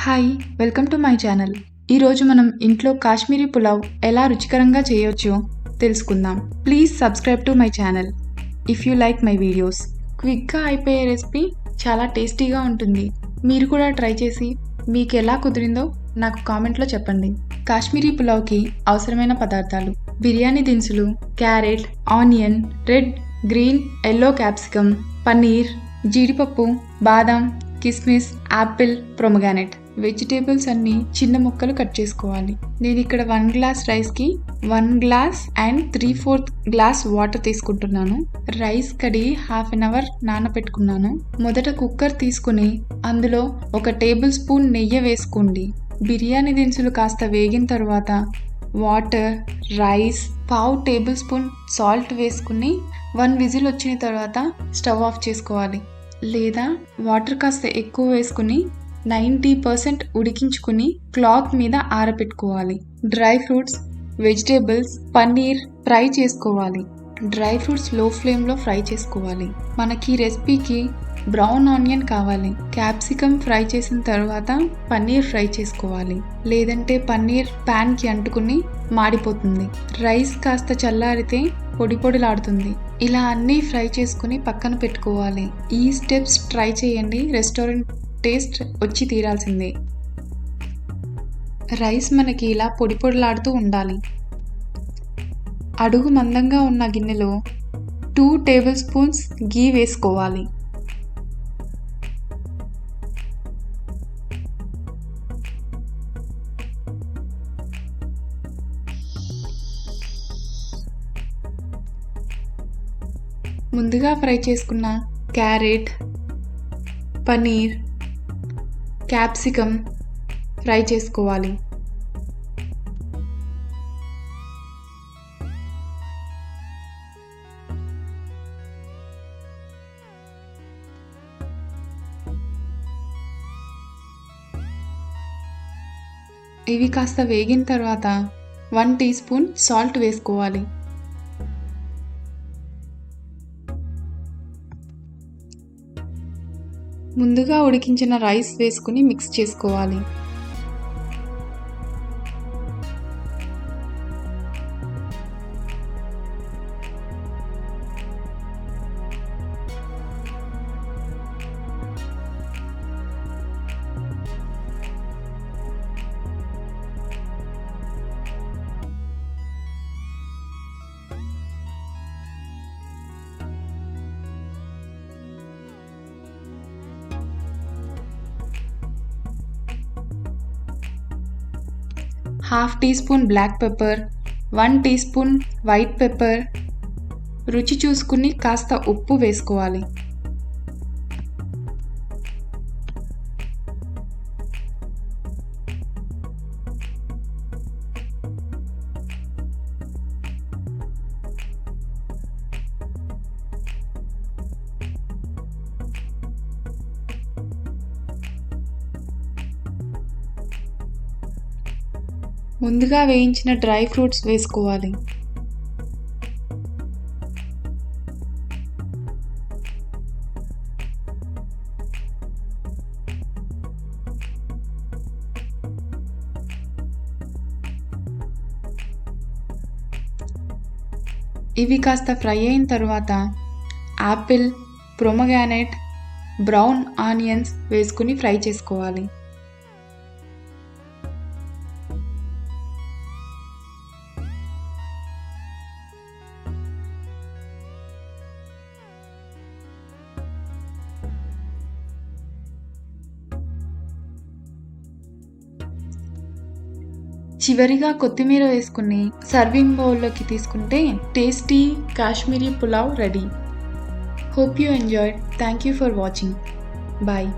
Hi, welcome to my channel. ఈరోజు మనం ఇంట్లో కాశ్మీరీ పులావ్ ఎలా రుచికరంగా చేయొచ్చో తెలుసుకుందాం. Please subscribe to my channel if you like my videos. క్విక్గా అయిపోయే రెసిపీ, చాలా టేస్టీగా ఉంటుంది. మీరు కూడా ట్రై చేసి మీకు ఎలా కుదిరిందో నాకు కామెంట్లో చెప్పండి. కాశ్మీరీ పులావ్కి అవసరమైన పదార్థాలు: బిర్యానీ దినుసులు, carrot, onion, red, green, yellow capsicum, paneer, జీడిపప్పు, బాదం, కిస్మిస్, యాపిల్, ప్రొమగానెట్. వెజిటేబుల్స్ అన్ని చిన్న ముక్కలు కట్ చేసుకోవాలి. నేను ఇక్కడ 1 గ్లాస్ రైస్కి 1 గ్లాస్ అండ్ 3/4 గ్లాస్ వాటర్ తీసుకుంటున్నాను. రైస్ కడిగి 1/2 అవర్ నానబెట్టుకున్నాను. మొదట కుక్కర్ తీసుకుని అందులో 1 టేబుల్ స్పూన్ నెయ్యి వేసుకోండి. బిర్యానీ దినుసులు కాస్త వేగిన తర్వాత water, rice, 1/2 table spoon salt వేసుకుని 1 విజిల్ వచ్చిన తర్వాత స్టవ్ ఆఫ్ చేసుకోవాలి. లేదా వాటర్ కాస్త ఎక్కువ వేసుకుని 90% ఉడికించుకుని క్లాత్ మీద ఆరబెట్టుకోవాలి. Dry fruits, vegetables, paneer fry చేసుకోవాలి. డ్రై ఫ్రూట్స్ లో ఫ్లేమ్లో ఫ్రై చేసుకోవాలి. మనకి రెసిపీకి బ్రౌన్ ఆనియన్ కావాలి. క్యాప్సికమ్ ఫ్రై చేసిన తర్వాత పన్నీర్ ఫ్రై చేసుకోవాలి, లేదంటే పన్నీర్ ప్యాన్కి అంటుకుని మాడిపోతుంది. రైస్ కాస్త చల్లారితే పొడి పొడిలాడుతుంది. ఇలా అన్నీ ఫ్రై చేసుకుని పక్కన పెట్టుకోవాలి. ఈ స్టెప్స్ ట్రై చేయండి, రెస్టారెంట్ టేస్ట్ వచ్చి తీరాల్సిందే. రైస్ మనకి ఇలా పొడి పొడిలాడుతూ ఉండాలి. అడుగు మందంగా ఉన్న గిన్నెలో 2 టేబుల్ స్పూన్స్ గీ వేసుకోవాలి. ముందుగా ఫ్రై చేసుకున్న క్యారెట్, పన్నీర్, క్యాప్సికమ్ ఫ్రై చేసుకోవాలి. ఇవి కాస్త వేగిన తర్వాత 1 టీ స్పూన్ సాల్ట్ వేసుకోవాలి. ముందుగా ఉడికించిన రైస్ వేసుకుని మిక్స్ చేసుకోవాలి. Half teaspoon black pepper, 1 teaspoon white pepper, రుచి చూసుకుని కాస్త ఉప్పు వేసుకోవాలి. ముందుగా వేయించిన డ్రై ఫ్రూట్స్ వేసుకోవాలి. ఇవి కాస్త ఫ్రై అయిన తర్వాత యాపిల్, ప్రొమగానెట్, బ్రౌన్ ఆనియన్స్ వేసుకుని ఫ్రై చేసుకోవాలి. చివరిగా కొత్తిమీర వేసుకుని సర్వింగ్ బౌల్లోకి తీసుకుంటే tasty Kashmiri pulao ready. Hope you enjoyed. Thank you for watching. Bye.